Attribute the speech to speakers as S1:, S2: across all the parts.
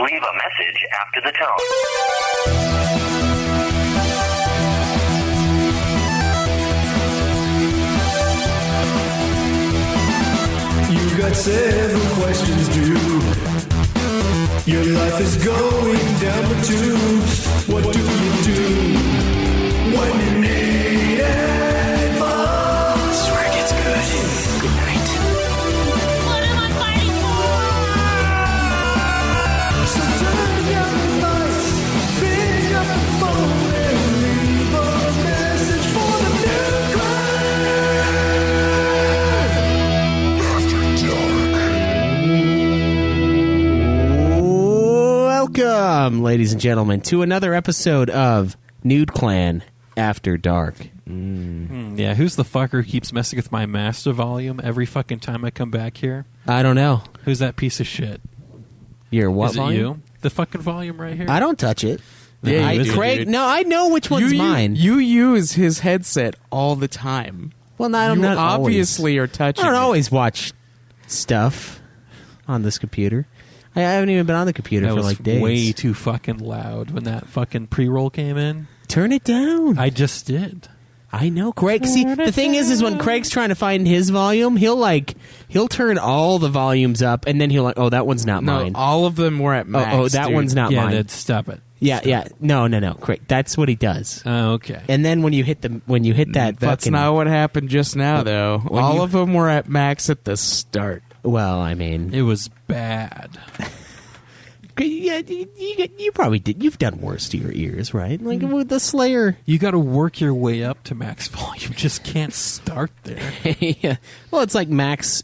S1: leave a message after the tone.
S2: You got several questions due. Your life is going down the tubes. What do you do when you need advice? This is where it gets good. Good night.
S3: What am I fighting for?
S2: So turn down the lights, pick up the phone and leave a message for the new
S4: Welcome, ladies and gentlemen, to another episode of Nude Clan After Dark.
S5: Yeah, who's the fucker who keeps messing with my master volume every fucking time I come back here?
S4: I don't know.
S5: Who's that piece of shit?
S4: Your what
S5: Is it
S4: volume?
S5: you? The fucking volume right here?
S4: I don't touch it.
S6: Yeah, you do,
S4: Craig,
S6: dude.
S4: no, I know which one's mine.
S6: You use his headset all the time.
S4: well, no, I'm
S6: You
S4: not
S6: obviously
S4: always.
S6: are touching
S4: I don't
S6: it.
S4: always watch stuff on this computer. I haven't even been on the computer
S5: That
S4: for
S5: was
S4: like days.
S5: way too fucking loud when that fucking pre-roll came in.
S4: Turn it down.
S5: I just did.
S4: I know, Craig. See, the thing is when Craig's trying to find his volume, he'll turn all the volumes up, and then he'll like, oh, that one's not
S6: No,
S4: mine.
S6: all of them were at max.
S4: oh, that
S6: dude.
S4: one's not
S5: yeah,
S4: mine.
S5: stop it.
S4: Yeah. No, Craig. That's what he does.
S5: Oh, okay.
S4: And then when you hit that,
S6: That's
S4: fucking,
S6: not what happened just now, though.
S4: When
S6: All
S4: you-
S6: of them were at max at the start.
S4: Well, I mean,
S5: It was bad.
S4: yeah, you probably did. You've done worse to your ears, right? Like with the Slayer.
S5: You got to work your way up to max volume. Just can't start there.
S4: Yeah. Well, it's like max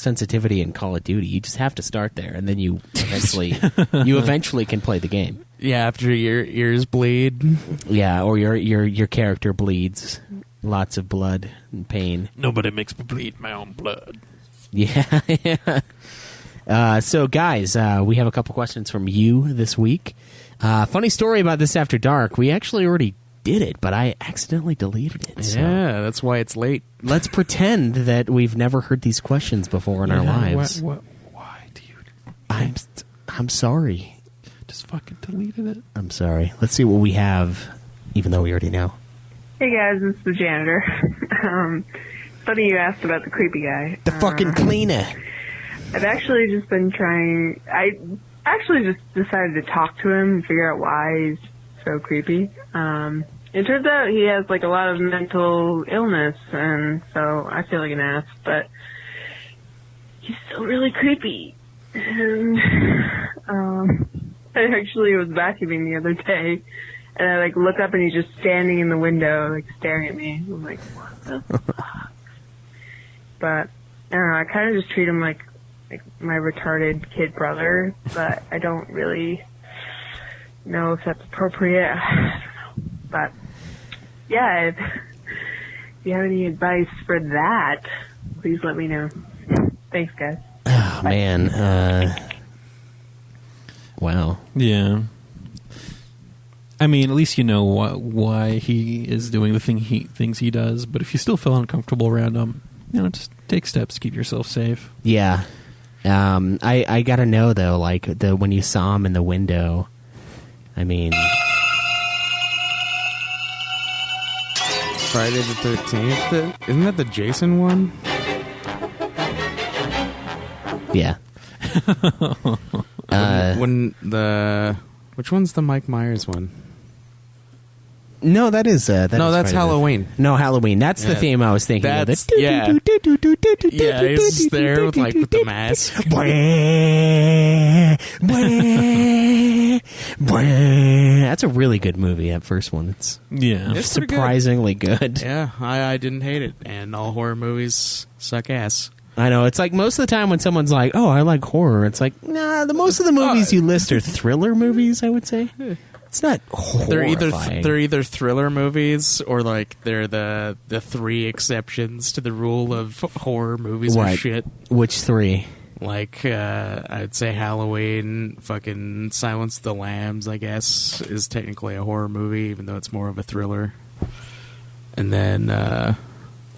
S4: sensitivity in Call of Duty. You just have to start there, and then you eventually can play the game.
S6: Yeah, after your ears bleed.
S4: Yeah, or your character bleeds, lots of blood and pain.
S5: Nobody makes me bleed my own blood.
S4: Yeah. So, guys, we have a couple questions from you this week. Funny story about this After Dark. We actually already did it, but I accidentally deleted it. So
S6: Yeah, that's why it's late.
S4: let's pretend that we've never heard these questions before in our lives.
S5: Why do you
S4: I'm sorry.
S5: just fucking deleted it?
S4: I'm sorry. Let's see what we have, even though we already know.
S7: Hey guys, it's the janitor. Funny you asked about the creepy guy.
S4: The fucking cleaner.
S7: I've actually just been trying. I actually just decided to talk to him and figure out why he's so creepy. It turns out he has like a lot of mental illness, and so I feel like an ass, but he's still really creepy. And I actually was vacuuming the other day, and I like look up and he's just standing in the window, like staring at me. I'm like, what the fuck? But I don't know. I kind of just treat him like my retarded kid brother, but I don't really know if that's appropriate. I don't know. But yeah, if you have any advice for that, please let me know. Thanks, guys.
S4: Oh, man. Wow.
S5: Yeah. I mean, at least you know why he is doing the things he does. But if you still feel uncomfortable around him, just take steps to keep yourself safe.
S4: Yeah. I gotta know, though, like, when you saw him in the window, I mean...
S6: Friday the 13th? Isn't that the Jason one?
S4: Yeah.
S6: Which one's the Mike Myers one?
S4: No, that's
S6: that's Halloween.
S4: No, Halloween. That's the
S6: Yeah.
S4: theme I was thinking of.
S6: That's- yeah. Yeah, he's there with the mask.
S4: That's a really good movie, that first one. It's
S5: Yeah.
S6: It's pretty good.
S4: surprisingly good.
S6: Yeah, I didn't hate it, and all horror movies suck ass.
S4: I know. It's like most of the time when someone's like, oh, I like horror, it's like, nah, most of the movies you list are thriller movies, I would say. It's not horrifying.
S6: They're either thriller movies or like they're the three exceptions to the rule of horror movies are
S4: Right.
S6: shit.
S4: Which three?
S6: Like I'd say Halloween, fucking Silence of the Lambs, I guess, is technically a horror movie, even though it's more of a thriller. And then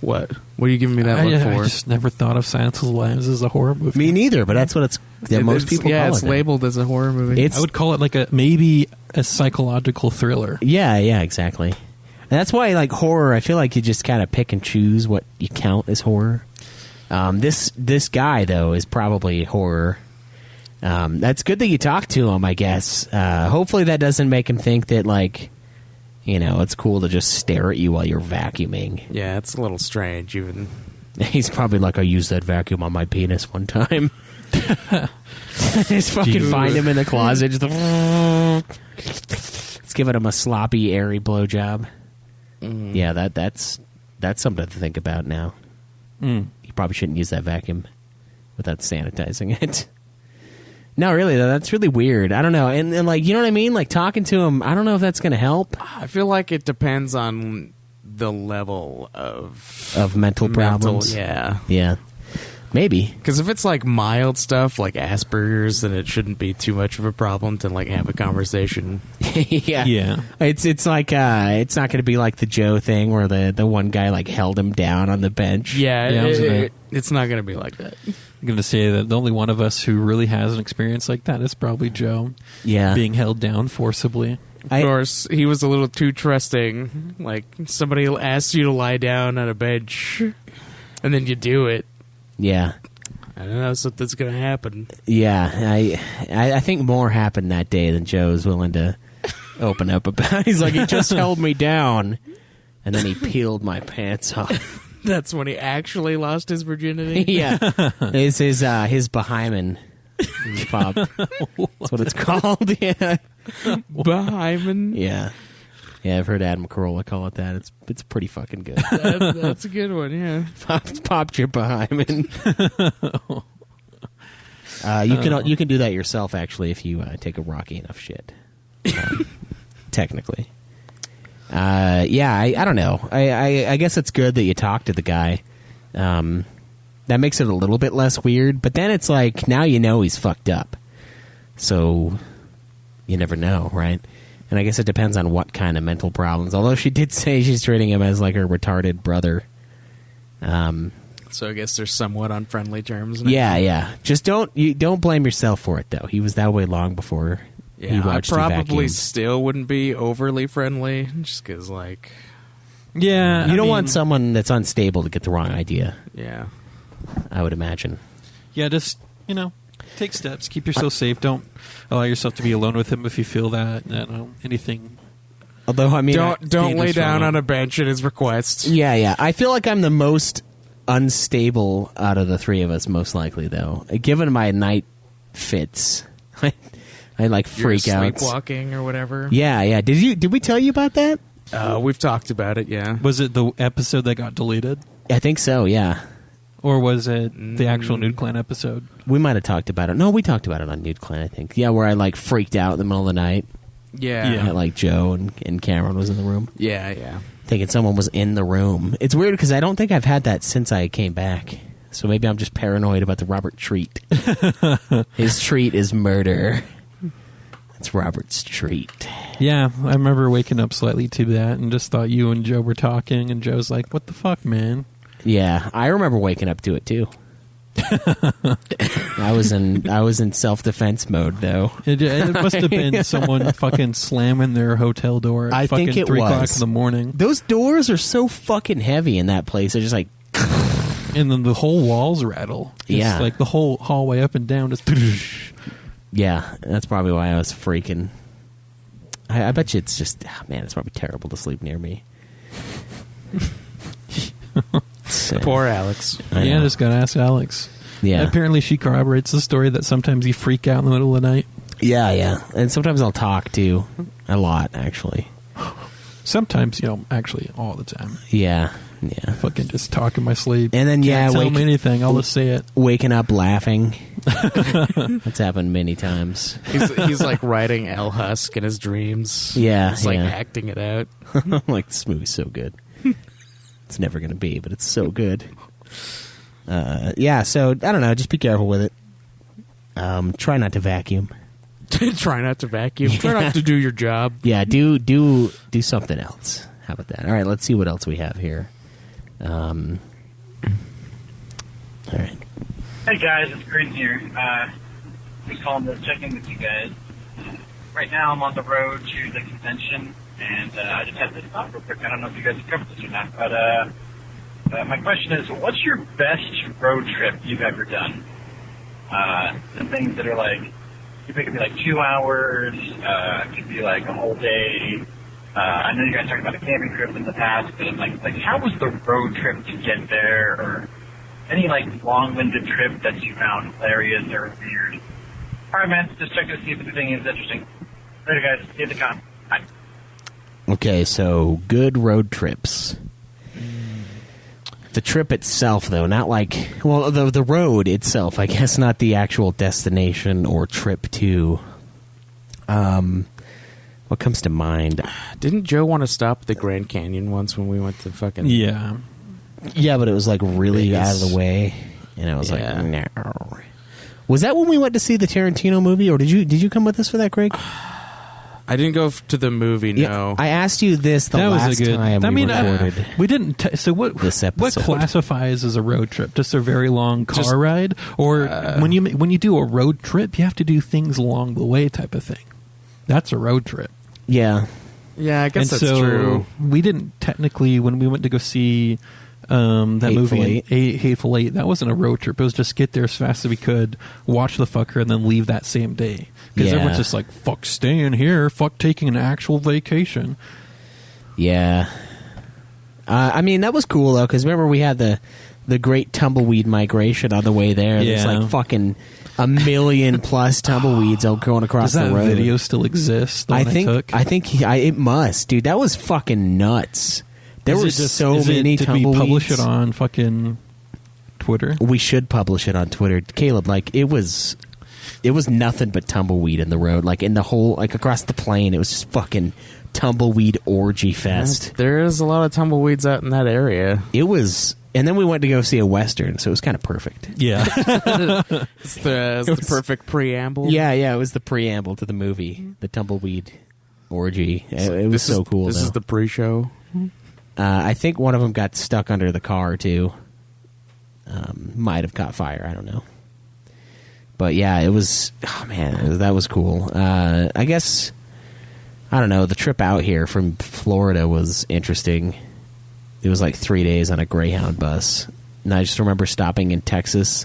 S6: what? What are you giving me that look
S5: I
S6: for?
S5: just never thought of Silence of the Lambs as a horror movie.
S4: Me neither, but that's what it's that most people
S6: yeah,
S4: call
S6: it's
S4: it that.
S6: labeled as a horror movie.
S4: It's
S5: I would call it like maybe a psychological thriller.
S4: yeah, exactly. And that's why, like, horror, I feel like you just kind of pick and choose what you count as horror. This guy, though, is probably horror. That's good that you talked to him, I guess. Hopefully that doesn't make him think that, like, you know, it's cool to just stare at you while you're vacuuming.
S6: Yeah, it's a little strange, even.
S4: He's probably like, I used that vacuum on my penis one time. Just fucking find him in the closet. Just let's give him a sloppy, airy blowjob. Yeah, that's something to think about now. You probably shouldn't use that vacuum without sanitizing it. No, really, though, that's really weird. I don't know. And like, you know what I mean? Like, talking to him, I don't know if that's going to help.
S6: I feel like it depends on the level of
S4: Mental problems.
S6: Yeah.
S4: Maybe.
S6: Because if it's like mild stuff like Asperger's, then it shouldn't be too much of a problem to like have a conversation.
S5: Yeah.
S4: It's like it's not going to be like the Joe thing where the one guy like held him down on the bench.
S6: It's not going to be like that.
S5: I'm going to say that the only one of us who really has an experience like that is probably Joe.
S4: Yeah.
S5: Being held down forcibly.
S6: Of course, he was a little too trusting. Like, somebody asks you to lie down on a bench, and then you do it.
S4: Yeah.
S6: I don't know, something's going to happen.
S4: Yeah. I think more happened that day than Joe was willing to open up about. He's like, he just held me down, and then he peeled my pants off.
S6: That's when he actually lost his virginity?
S4: Yeah. It's his Bahyman pop. That's what it's called. Yeah.
S6: Bahyman?
S4: Yeah. Yeah, I've heard Adam Carolla call it that. It's pretty fucking good.
S6: That's a good one, yeah.
S4: Popped your Bahyman. You can do that yourself, actually, if you take a rocky enough shit. Technically. I don't know. I guess it's good that you talk to the guy. That makes it a little bit less weird. But then it's like, now you know he's fucked up. So you never know, right? And I guess it depends on what kind of mental problems. Although she did say she's treating him as like her retarded brother.
S6: So I guess they're somewhat on friendly terms now.
S4: Yeah. Just don't blame yourself for it, though. He was that way long before he watched
S6: I
S4: you
S6: probably
S4: vacuum.
S6: still wouldn't be overly friendly, just because, like...
S5: Yeah.
S4: You don't want someone that's unstable to get the wrong idea,
S6: Yeah.
S4: I would imagine.
S5: Yeah, just, take steps. Keep yourself safe. Don't allow yourself to be alone with him if you feel that. Anything.
S4: Although, I mean...
S6: Don't lay
S5: dangerous
S6: down
S5: for
S6: on a bench at his request.
S4: Yeah. I feel like I'm the most unstable out of the three of us, most likely, though. Given my night fits, I like freak out.
S6: Sleepwalking or whatever.
S4: Yeah. Did we tell you about that?
S6: We've talked about it, yeah.
S5: Was it the episode that got deleted?
S4: I think so, yeah.
S5: Or was it the actual Nude Clan episode?
S4: We might have talked about it. No, we talked about it on Nude Clan, I think. Yeah, where I like freaked out in the middle of the night.
S6: Yeah.
S4: That, like Joe and Cameron was in the room.
S6: Yeah.
S4: Thinking someone was in the room. It's weird because I don't think I've had that since I came back. So maybe I'm just paranoid about the Robert treat. His treat is murder. It's Robert's treat.
S5: Yeah, I remember waking up slightly to that and just thought you and Joe were talking, and Joe's like, "What the fuck, man?"
S4: Yeah, I remember waking up to it too. I was in self-defense mode though.
S5: It must have been someone fucking slamming their hotel door at
S4: I
S5: fucking
S4: think it
S5: 3 o'clock
S4: was.
S5: in the morning.
S4: Those doors are so fucking heavy in that place. They're just like,
S5: And then the whole walls rattle. It's
S4: Yeah.
S5: like the whole hallway up and down just...
S4: yeah, that's probably why I was freaking. I bet you it's just, man, it's probably terrible to sleep near me.
S6: Poor Alex.
S4: I
S5: Yeah,
S4: know.
S5: just gotta ask Alex.
S4: Yeah.
S5: Apparently she corroborates the story that sometimes you freak out in the middle of the night.
S4: Yeah. And sometimes I'll talk too. A lot, actually.
S5: Sometimes, actually all the time.
S4: Yeah.
S5: Fucking just talk in my sleep.
S4: And then,
S5: Can't tell me anything. I'll just say it.
S4: Waking up laughing. That's happened many times.
S6: He's like writing El Husk in his dreams.
S4: Yeah,
S6: He's like
S4: yeah.
S6: acting it out.
S4: Like, this movie's so good. It's never going to be, but it's so good. So, I don't know. Just be careful with it. Try not to vacuum.
S6: Try not to vacuum. Try not to do your job.
S4: Yeah, do something else. How about that? All right, let's see what else we have here. All right.
S8: Hey guys, it's Green here. Just calling to check in with you guys. Right now, I'm on the road to the convention, and I just had this thought real quick. I don't know if you guys have covered this or not, but my question is, what's your best road trip you've ever done? The things that are like, it could be like 2 hours, it could be like a whole day. I know you guys talked about a camping trip in the past, but like how was the road trip to get there, or any like long-winded trip that you found hilarious or weird? All right, man, just checking to see if anything is interesting. Later, guys. See you at the con. Bye.
S4: Okay, so good road trips. The trip itself, though, not like... Well, the road itself, I guess, not the actual destination or trip to... what comes to mind?
S6: Didn't Joe want to stop at the Grand Canyon once when we went to fucking...
S5: Yeah.
S4: Yeah, but it was, like, really
S6: Vegas.
S4: out of the way. And I was
S6: Yeah.
S4: like, no. Was that when we went to see the Tarantino movie, or did you come with us for that, Greg?
S6: I didn't go to the movie, no.
S4: Yeah, I asked you this the
S5: That was
S4: last
S5: a good.
S4: time
S5: I
S4: we
S5: mean,
S4: recorded.
S5: we didn't. So what?
S4: This
S5: What
S4: episode.
S5: classifies as a road trip? Just a very long car
S6: Just,
S5: ride, or when you do a road trip, you have to do things along the way, type of thing. That's a road trip.
S4: Yeah.
S6: Yeah, I guess
S5: And
S6: that's
S5: so
S6: true.
S5: we didn't technically, when we went to go see that
S4: Hateful
S5: movie,
S4: Eight.
S5: Hateful Eight, that wasn't a road trip. It was just get there as fast as we could, watch the fucker, and then leave that same day. Because
S4: Yeah.
S5: everyone's just like, fuck staying here, fuck taking an actual vacation.
S4: Yeah. I mean, that was cool, though, because remember we had the great tumbleweed migration on the way there. There's
S5: Yeah.
S4: like fucking 1 million plus tumbleweeds out going across
S5: Does that
S4: the road.
S5: video still exist? The
S4: I
S5: one
S4: think
S5: took?
S4: it must, dude. That was fucking nuts. There
S5: Is
S4: were
S5: it just-
S4: so
S5: is
S4: many
S5: Did
S4: tumbleweeds.
S5: we publish it on fucking Twitter?
S4: We should publish it on Twitter, Caleb. Like it was nothing but tumbleweed in the road. Like in the whole, like across the plain, it was just fucking tumbleweed orgy fest.
S6: There is a lot of tumbleweeds out in that area.
S4: It was, and then we went to go see a Western, so it was kind of perfect.
S5: Yeah.
S6: It's the perfect preamble.
S4: Yeah, it was the preamble to the movie, the tumbleweed orgy. It was so cool.
S6: This
S4: though.
S6: is the pre-show.
S4: I think one of them got stuck under the car too. Might have caught fire. I don't know. But yeah, it was. Oh man, that was cool. I guess I don't know. The trip out here from Florida was interesting. It was like 3 days on a Greyhound bus, and I just remember stopping in Texas,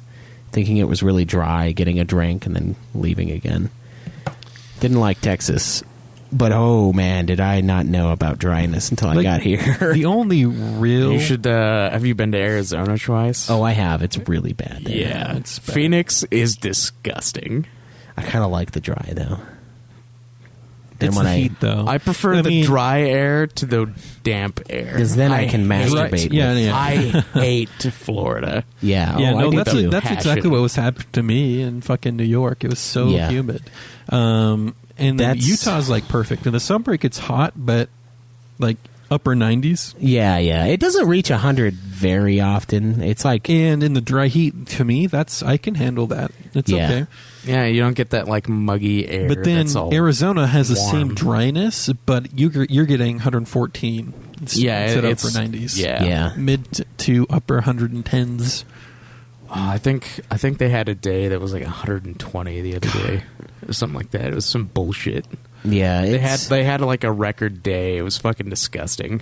S4: thinking it was really dry, getting a drink, and then leaving again. Didn't like Texas. But oh man, did I not know about dryness until I
S5: Like,
S4: got here.
S5: The only real...
S6: You should. Have you been to Arizona twice?
S4: Oh, I have. It's really bad there.
S6: yeah.
S5: it's bad.
S6: Phoenix is disgusting.
S4: I kind of like the dry though. Then
S5: It's
S4: when
S5: the heat, though.
S6: I prefer the
S5: mean,
S6: dry air to the damp air.
S4: because then I can
S6: hate-
S4: masturbate.
S5: Yeah,
S4: with-
S5: yeah.
S6: I hate Florida.
S4: yeah.
S5: Yeah,
S4: oh,
S5: no,
S4: I do
S5: that's
S4: too.
S5: that's exactly
S6: Passion.
S5: what was happening to me in fucking New York. It was so
S4: Yeah.
S5: humid. And then
S4: That's-
S5: Utah's like perfect. In the summer it gets hot, but like upper 90s.
S4: Yeah. It doesn't reach 100 very often. It's like
S5: And in the dry heat, to me, I can handle that. It's
S4: Yeah.
S5: okay.
S6: Yeah, you don't get that like muggy air.
S5: But then
S6: that's all
S5: Arizona has the
S6: warm.
S5: same dryness, but you're getting 114
S6: Yeah,
S5: instead of
S6: it's
S5: upper 90s.
S4: yeah.
S5: Mid to upper 110s.
S6: I think they had a day that was like 120 the other day, or something like that. It was some bullshit.
S4: Yeah.
S6: They had like a record day. It was fucking disgusting.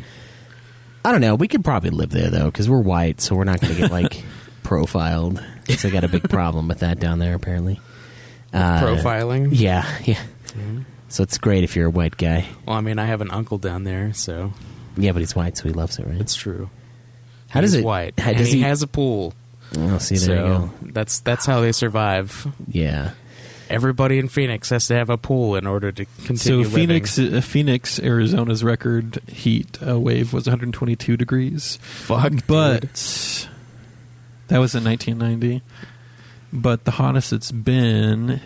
S4: I don't know. We could probably live there though, because we're white, so we're not going to get like profiled. So I got a big problem with that down there, apparently.
S6: Profiling.
S4: Yeah. So it's great if you're a white guy.
S6: Well, I mean, I have an uncle down there, so
S4: Yeah, but he's white, so he loves it, right?
S6: it's true.
S4: How does
S6: He's
S4: it?
S6: white?
S4: How,
S6: And
S4: does
S6: he has a pool.
S4: Oh, see, there you
S6: So
S4: go.
S6: that's how they survive.
S4: Yeah.
S6: Everybody in Phoenix has to have a pool in order to
S5: So
S6: continue living.
S5: Phoenix, Arizona's record heat wave was 122 degrees.
S6: Fuck,
S5: But
S6: dude.
S5: that was in 1990. But the hottest it's been,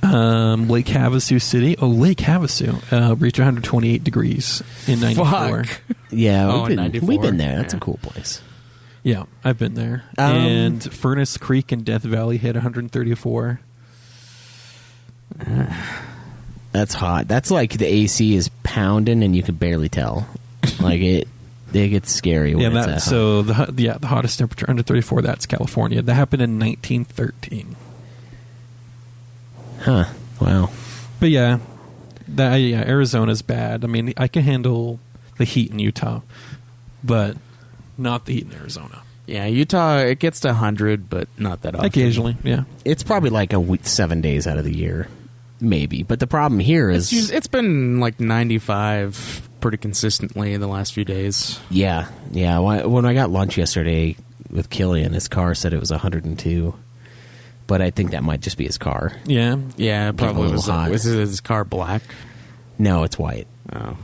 S5: Lake Havasu City. Oh, Lake Havasu reached 128 degrees in 94.
S6: Fuck.
S4: Yeah,
S6: Oh,
S4: we've
S6: 94.
S4: been there. That's
S6: Yeah.
S4: a cool place.
S5: Yeah, I've been there.
S4: Um,
S5: And Furnace Creek in Death Valley hit 134.
S4: That's hot. That's like the AC is pounding and you can barely tell. Like it. gets scary. When
S5: Yeah,
S4: it's
S5: that,
S4: that
S5: so the hottest temperature under 34. That's California. That happened in 1913.
S4: hot. Huh. Wow.
S5: But yeah, Arizona's bad. I mean, I can handle the heat in Utah, but not the heat in Arizona.
S6: Yeah, Utah, it gets to 100, but not that often.
S5: Occasionally, yeah.
S4: It's probably like a week, 7 days out of the year, maybe. But the problem here is,
S6: It's been like 95 pretty consistently in the last few days.
S4: yeah. When I got lunch yesterday with Killian, his car said it was 102. But I think that might just be his car.
S5: Yeah.
S6: Yeah, it probably
S4: little
S6: was.
S4: hot.
S6: Was his car black?
S4: No, it's white.
S6: Oh.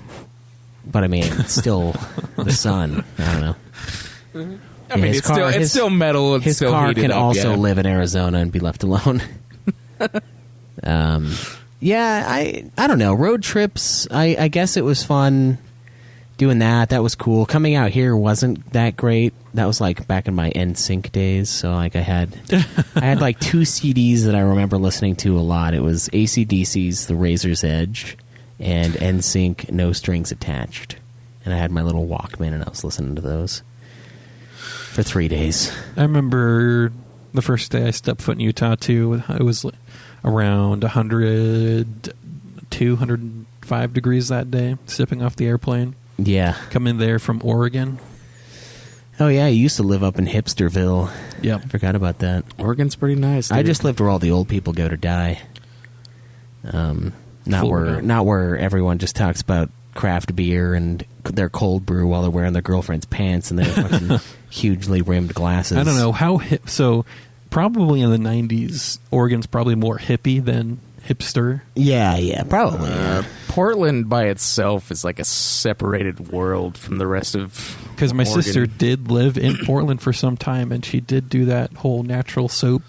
S4: But I mean, it's still the sun. I don't know.
S6: I mean,
S4: his
S6: it's
S4: car-
S6: it's still metal. It's
S4: His
S6: still
S4: car
S6: heated
S4: can
S6: up,
S4: also
S6: yeah.
S4: live in Arizona and be left alone. Yeah, I don't know. Road trips, I guess it was fun doing that. That was cool. Coming out here wasn't that great. That was like back in my NSYNC days. So like I had like 2 CDs that I remember listening to a lot. It was AC/DC's The Razor's Edge and NSYNC No Strings Attached. And I had my little Walkman and I was listening to those for 3 days.
S5: I remember the first day I stepped foot in Utah, too. It was around 102, 105 degrees that day, stepping off the airplane.
S4: Yeah.
S5: Coming there from Oregon.
S4: Oh, yeah, you used to live up in Hipsterville.
S5: Yep.
S4: I forgot about that.
S6: Oregon's pretty nice.
S4: I
S6: dude.
S4: just lived where all the old people go to die.
S5: Florida.
S4: Not where everyone just talks about craft beer and their cold brew while they're wearing their girlfriend's pants and their fucking hugely rimmed glasses.
S5: I don't know how hip. So, probably in the 90s, Oregon's probably more hippie than hipster.
S4: Yeah, probably. Yeah.
S6: Portland by itself is like a separated world from the rest of.
S5: Because my
S6: Oregon.
S5: sister did live in Portland for some time, and she did do that whole natural soap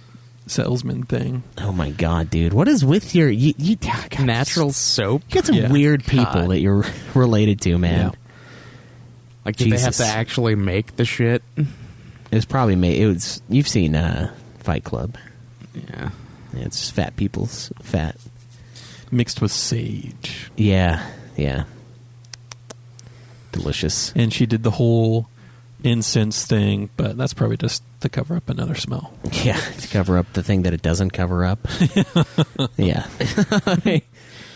S5: salesman thing.
S4: Oh my god, dude! What is with your you God,
S6: Natural soap.
S4: You got some
S5: Yeah.
S4: weird people
S6: God.
S4: that you're related to, man.
S5: Yeah.
S6: Like, did they have
S4: Jesus.
S6: to actually make the shit?
S4: It was probably made. It was. You've seen Fight Club.
S6: Yeah.
S4: Yeah, it's just fat people's fat.
S5: Mixed with sage.
S4: Yeah. Delicious.
S5: And she did the whole incense thing, but that's probably just to cover up another smell.
S4: Yeah, to cover up the thing that it doesn't cover up. Yeah.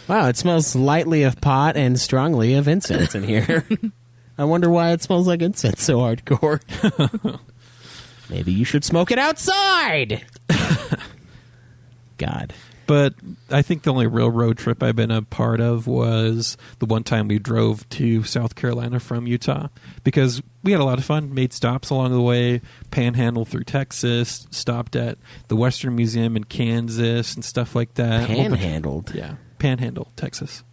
S4: Wow, it smells lightly of pot and strongly of incense in here. I wonder why it smells like incense so hardcore. Maybe you should smoke it outside. God.
S5: But I think the only real road trip I've been a part of was the one time we drove to South Carolina from Utah, because we had a lot of fun, made stops along the way, panhandled through Texas, stopped at the Western Museum in Kansas and stuff like that.
S4: Panhandled?
S5: Yeah, Panhandle, Texas.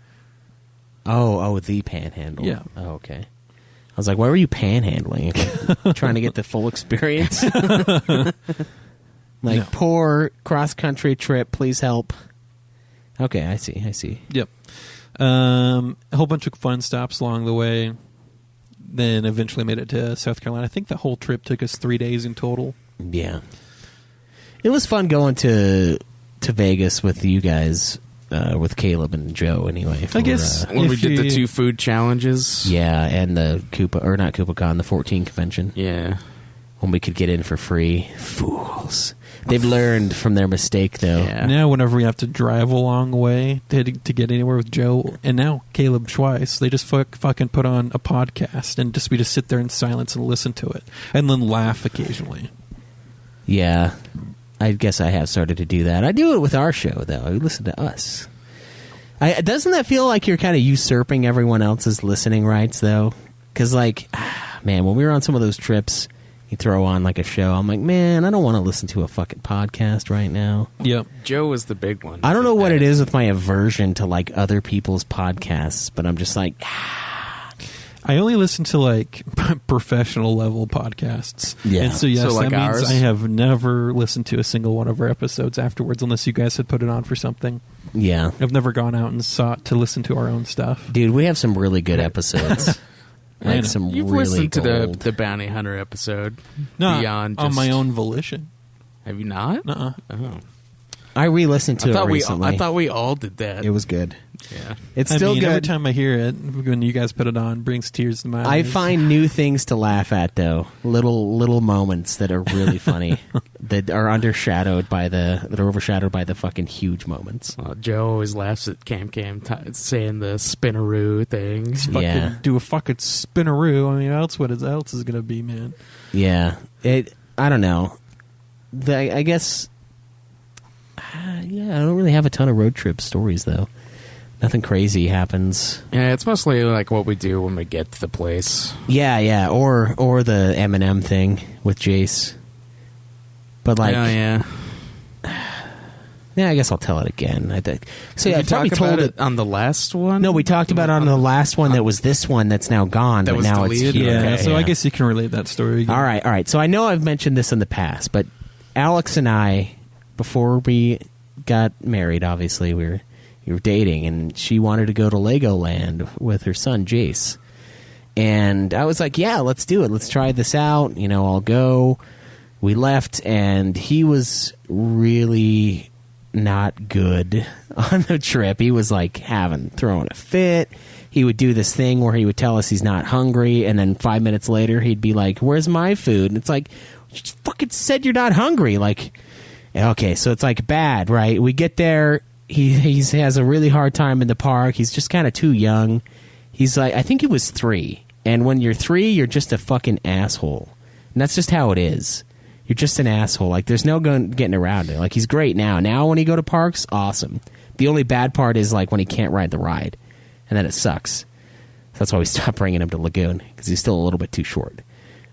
S4: Oh, the panhandle.
S5: Yeah.
S4: Oh, okay. I was like, why were you panhandling? Trying to get the full experience? Like,
S5: No.
S4: poor cross-country trip, please help. Okay, I see.
S5: Yep. A whole bunch of fun stops along the way. Then eventually made it to South Carolina. I think the whole trip took us 3 days in total.
S4: Yeah. It was fun going to Vegas with you guys, with Caleb and Joe, anyway.
S5: I guess
S6: When we
S5: if
S6: did the
S5: you-
S6: 2 food challenges.
S4: Yeah, and the not KoopaCon, the 14 convention.
S6: Yeah.
S4: When we could get in for free. Fools. They've learned from their mistake, though.
S6: Yeah.
S5: Now, whenever we have to drive a long way to get anywhere with Joe, and now Caleb Schweiss, they just fucking put on a podcast and we just sit there in silence and listen to it, and then laugh occasionally.
S4: Yeah. I guess I have started to do that. I do it with our show, though. You listen to us. Doesn't that feel like you're kind of usurping everyone else's listening rights, though? Because, like, man, when we were on some of those trips, you throw on, like, a show. I'm like, man, I don't want to listen to a fucking podcast right now.
S5: Yep.
S6: Joe was the big one.
S4: I don't know what it is with my aversion to, like, other people's podcasts, but I'm just like,
S5: I only listen to like professional level podcasts.
S4: Yeah.
S5: And so yes,
S6: So, like,
S5: that means
S6: ours?
S5: I have never listened to a single one of our episodes afterwards, unless you guys had put it on for something.
S4: yeah.
S5: I've never gone out and sought to listen to our own stuff.
S4: Dude, we have some really good episodes.
S5: I know.
S4: Like some
S6: You've
S4: really
S6: listened to
S4: gold.
S6: the Bounty Hunter episode.
S5: No,
S6: Beyond
S5: on
S6: just-
S5: my own volition.
S6: Have you not?
S5: Uh-uh.
S6: Oh.
S4: I re-listened to
S6: I
S4: it
S6: thought
S4: recently.
S6: I thought we all did that.
S4: It was good.
S6: Yeah.
S4: It's
S5: I
S4: still
S5: mean,
S4: good.
S5: every time I hear it, when you guys put it on, brings tears to my eyes.
S4: I find new things to laugh at, though. Little moments that are really funny that are overshadowed by the fucking huge moments.
S6: Joe always laughs at Cam saying the spinaroo thing.
S5: fucking do a fucking spinaroo. I mean, what else is gonna be, man?
S4: Yeah, I don't know. I guess. Yeah, I don't really have a ton of road trip stories though. Nothing crazy happens.
S6: Yeah, it's mostly like what we do when we get to the place.
S4: Yeah, or the Eminem thing with Jace. But like,
S6: yeah.
S4: Yeah, I guess I'll tell it again. I think. So yeah, I
S6: Did you
S4: probably
S6: talk
S4: told
S6: about
S4: it.
S6: on the last one.
S4: No, we talked about it on the last one that was this one that's now gone,
S6: That
S4: but
S6: was
S4: now
S6: deleted?
S4: it's here.
S5: Yeah,
S6: Okay,
S5: so
S4: yeah.
S5: I guess you can relate that story again.
S4: All right. So I know I've mentioned this in the past, but Alex and I, before we got married, obviously we were dating, and she wanted to go to Legoland with her son Jace, and I was like, "Yeah, let's do it. Let's try this out. You know, I'll go." We left, and he was really not good on the trip. He was like throwing a fit. He would do this thing where he would tell us he's not hungry, and then 5 minutes later he'd be like, "Where's my food?" And it's like, you just fucking said you're not hungry. Like, okay, so it's like bad, right? We get there, he has a really hard time in the park. He's just kind of too young. He's like, I think he was 3, and when you're 3, you're just a fucking asshole, and that's just how it is. You're just an asshole. Like, there's no getting around it. Like, he's great now. Now, when he go to parks, awesome. The only bad part is, like, when he can't ride the ride. And then it sucks. So that's why we stopped bringing him to Lagoon, because he's still a little bit too short.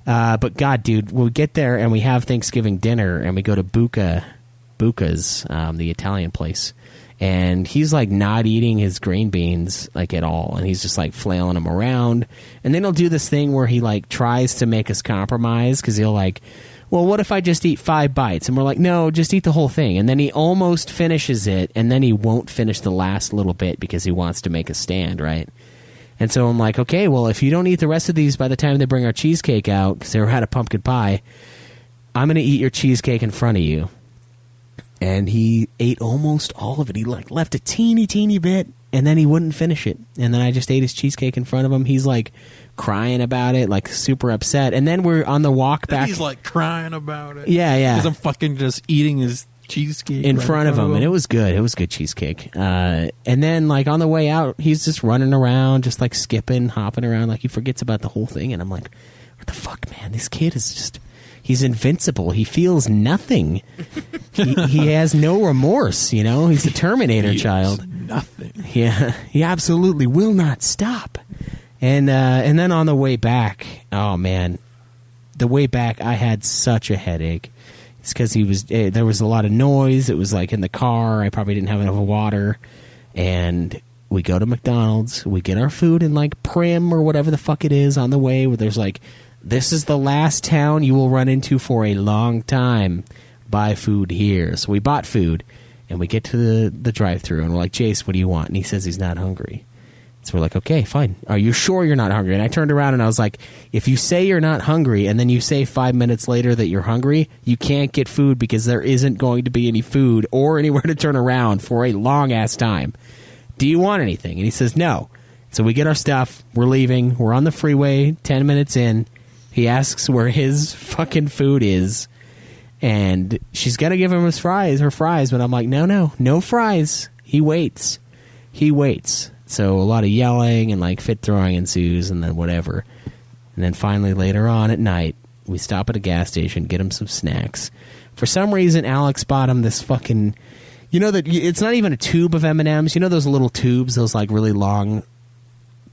S4: But, God, dude, we get there, and we have Thanksgiving dinner, and we go to Buca's, the Italian place. And he's, like, not eating his green beans, like, at all. And he's just, like, flailing them around. And then he'll do this thing where he, like, tries to make us compromise, because he'll, like, well, what if I just eat 5 bites? And we're like, no, just eat the whole thing. And then he almost finishes it, and then he won't finish the last little bit because he wants to make a stand, right? And so I'm like, okay, well, if you don't eat the rest of these by the time they bring our cheesecake out, because they were out of pumpkin pie, I'm going to eat your cheesecake in front of you. And he ate almost all of it. He like left a teeny bit, and then he wouldn't finish it. And then I just ate his cheesecake in front of him. He's like crying about it, like super upset. And then we're on the walk back.
S5: He's like crying about it.
S4: Yeah.
S5: Because I'm fucking just eating his cheesecake
S4: in front of him, and it was good. It was good cheesecake. And then, like, on the way out, he's just running around, just like skipping, hopping around, like he forgets about the whole thing. And I'm like, what the fuck, man? This kid is just—he's invincible. He feels nothing. he has no remorse. You know, he's a Terminator child.
S5: Nothing.
S4: Yeah, he absolutely will not stop. And then on the way back, oh man, the way back I had such a headache. It's because there was a lot of noise. It was like in the car. I probably didn't have enough water. And we go to McDonald's. We get our food in like Prim or whatever the fuck it is on the way, where there's like, this is the last town you will run into for a long time. Buy food here. So we bought food, and we get to the drive-thru, and we're like, Jace, what do you want? And he says he's not hungry. So we're like, okay, fine. Are you sure you're not hungry? And I turned around and I was like, if you say you're not hungry and then you say 5 minutes later that you're hungry, you can't get food because there isn't going to be any food or anywhere to turn around for a long-ass time. Do you want anything? And he says no. So we get our stuff. We're leaving. We're on the freeway, 10 minutes in. He asks where his fucking food is. And she's going to give him her fries. But I'm like, no fries. He waits. So a lot of yelling and like fit throwing ensues, and then whatever. And then finally later on at night, we stop at a gas station, get him some snacks. For some reason, Alex bought him this fucking, you know, that it's not even a tube of M&Ms. You know those little tubes, those like really long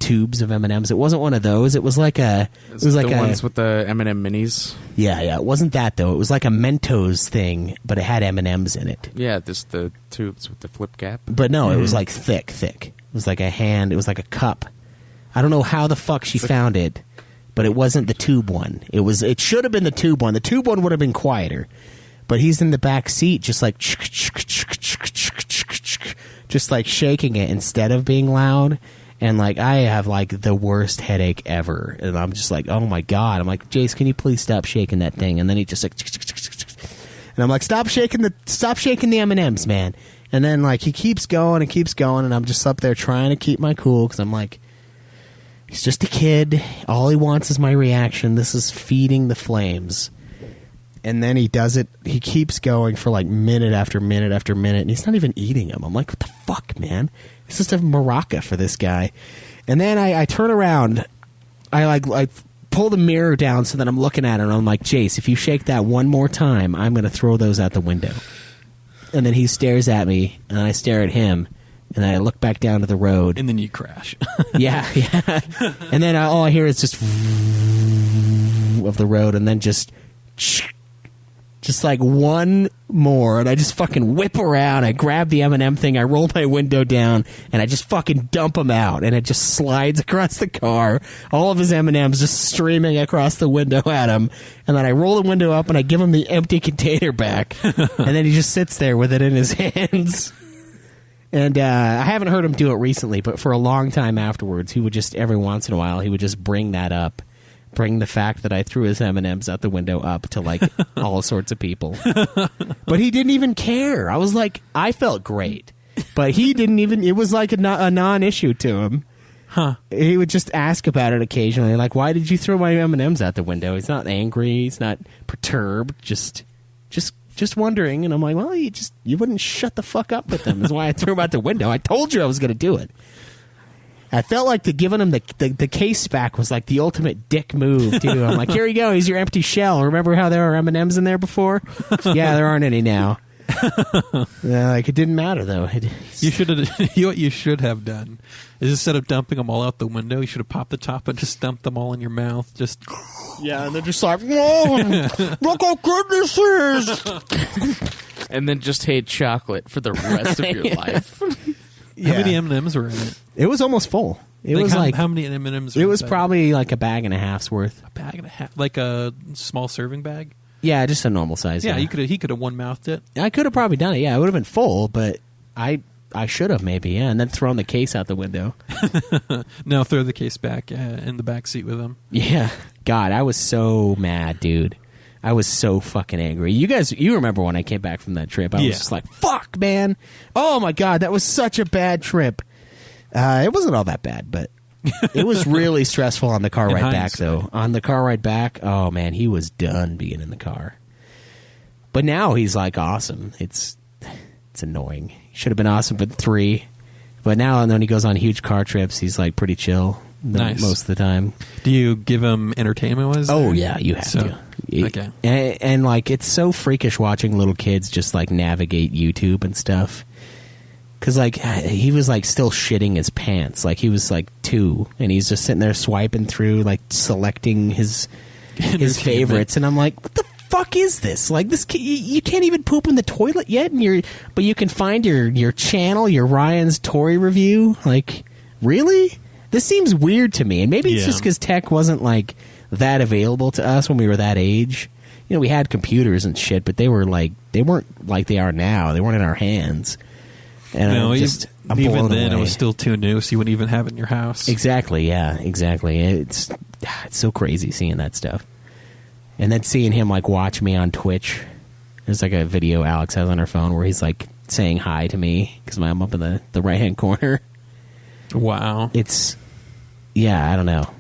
S4: tubes of M&Ms. It wasn't one of those. It was like a. It was like
S6: the
S4: a,
S6: ones with the M&M minis.
S4: Yeah. It wasn't that though. It was like a Mentos thing, but it had M&Ms in it.
S6: Yeah, just the tubes with the flip cap.
S4: But no, it was like thick. It was like a hand. It was like a cup. I don't know how the fuck she found it, but it wasn't the tube one. It should have been the tube one. The tube one would have been quieter. But he's in the back seat just like shaking it instead of being loud. And like I have like the worst headache ever. And I'm just like, oh my God. I'm like, Jace, can you please stop shaking that thing? And then he just like, and I'm like, stop shaking the M&Ms, man. And then like he keeps going, and I'm just up there trying to keep my cool because I'm like, he's just a kid. All he wants is my reaction. This is feeding the flames. And then he does it. He keeps going for like minute after minute after minute, and he's not even eating them. I'm like, what the fuck, man? It's just a maraca for this guy. And then I turn around. I pull the mirror down so that I'm looking at it, and I'm like, Jace, if you shake that one more time, I'm going to throw those out the window. And then he stares at me, and I stare at him, and I look back down to the road.
S5: And then you crash.
S4: Yeah. And then all I hear is just of the road, and then just like one more, and I just fucking whip around. I grab the M&M thing, I roll my window down, and I just fucking dump him out, and it just slides across the car. All of his M&Ms just streaming across the window at him, and then I roll the window up, and I give him the empty container back, and then he just sits there with it in his hands. And I haven't heard him do it recently, but for a long time afterwards, he would just, every once in a while, he would just bring that up. Bring the fact that I threw his M&Ms out the window up to like all sorts of people. But he didn't even care. I was like, I felt great. But he didn't even, it was like a non-issue to him.
S5: Huh.
S4: He would just ask about it occasionally. Like, why did you throw my M&Ms out the window? He's not angry. He's not perturbed. Just wondering. And I'm like, well, you wouldn't shut the fuck up with them. That's why I threw him out the window. I told you I was going to do it. I felt like giving him the case back was like the ultimate dick move, too. I'm like, here you go. Here's your empty shell. Remember how there were M&Ms in there before? Yeah, there aren't any now. Like, it didn't matter, though.
S5: You should have. What you should have done is instead of dumping them all out the window, you should have popped the top and just dumped them all in your mouth. Just
S4: yeah, and they're just like, whoa, look how good this is.
S6: And then just hate chocolate for the rest of your life.
S5: How many M&Ms were in it?
S4: It was almost full. It was
S5: how many M&Ms?
S4: It was probably like a bag and a half's worth.
S5: A bag and a half, like a small serving bag.
S4: Yeah, just a normal size.
S5: Yeah, he could have one mouthed it.
S4: I could have probably done it. Yeah, it would have been full, but I should have maybe. Yeah, and then thrown the case out the window.
S5: No, throw the case back in the back seat with him.
S4: Yeah, God, I was so mad, dude. I was so fucking angry. You remember when I came back from that trip? I was just like, fuck, man. Oh, my God, that was such a bad trip. It wasn't all that bad, but it was really stressful on the car ride back, though. On the car ride back, oh, man, he was done being in the car. But now he's, like, awesome. It's annoying. He should have been awesome at 3. But now, and then he goes on huge car trips, he's, like, pretty chill most of the time.
S5: Do you give him entertainment?
S4: Oh, yeah, you have to.
S5: Okay.
S4: And like, it's so freakish watching little kids just like navigate YouTube and stuff. Because like, he was like still shitting his pants. Like, he was like 2, and he's just sitting there swiping through, like selecting his favorites. And I'm like, what the fuck is this? Like, this you can't even poop in the toilet yet, but you can find your channel, your Ryan's Tory Review. Like, really? This seems weird to me. And maybe it's just because tech wasn't like that available to us when we were that age. You know, we had computers and shit, but they weren't like they are now. They weren't in our hands. And
S5: no,
S4: I'm
S5: even then
S4: away.
S5: it was still too new, so you wouldn't even have it in your house.
S4: Exactly, yeah, exactly. It's so crazy seeing that stuff. And then seeing him like watch me on Twitch. There's like a video Alex has on her phone where he's like saying hi to me because I'm up in the right hand corner.
S5: Wow.
S4: I don't know.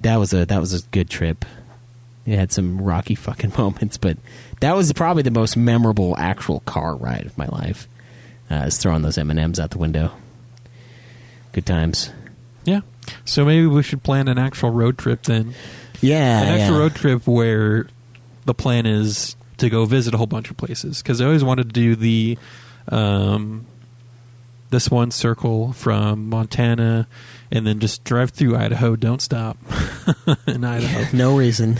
S4: That was a good trip. It had some rocky fucking moments, but that was probably the most memorable actual car ride of my life. Is throwing those M&Ms out the window. Good times.
S5: Yeah. So maybe we should plan an actual road trip then.
S4: Yeah.
S5: An actual road trip where the plan is to go visit a whole bunch of places. Because I always wanted to do the this one circle from Montana and then just drive through Idaho, don't stop in Idaho.
S4: No reason.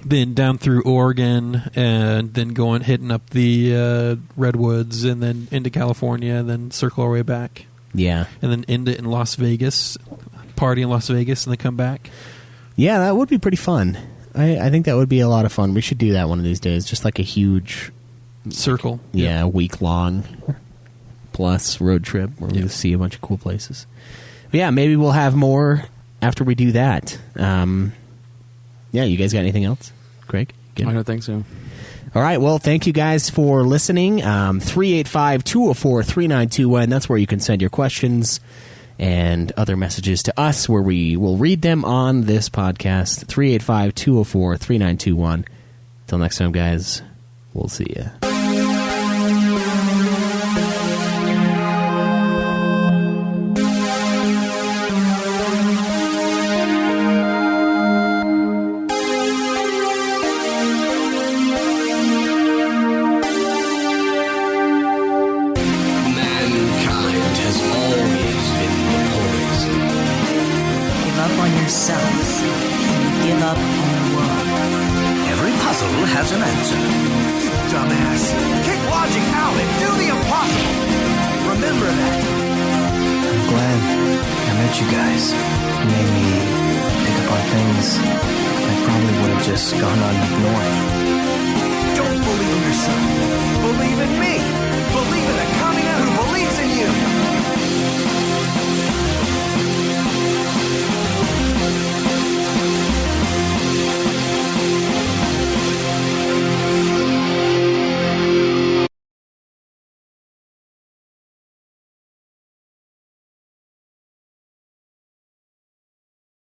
S5: Then down through Oregon and then hitting up the redwoods and then into California and then circle our way back.
S4: Yeah.
S5: And then end it in Las Vegas, party in Las Vegas and then come back.
S4: Yeah, that would be pretty fun. I think that would be a lot of fun. We should do that one of these days. Just like a huge
S5: circle.
S4: Yeah, week-long plus road trip where we see a bunch of cool places. But yeah, maybe we'll have more after we do that. Yeah, you guys got anything else? Craig?
S6: I don't think so.
S4: All right. Well, thank you guys for listening. 385-204-3921. That's where you can send your questions and other messages to us, where we will read them on this podcast. 385-204-3921. Till next time, guys. We'll see you.
S2: Mankind has always been the poison.
S9: Give up on yourself and give up on the world.
S10: Every puzzle has an answer. You dumbass. Kick logic out and do the impossible. Remember that.
S11: I'm glad I met you guys. You made me pick up on things I probably would have just gone on ignoring.
S10: Don't believe in yourself. Believe in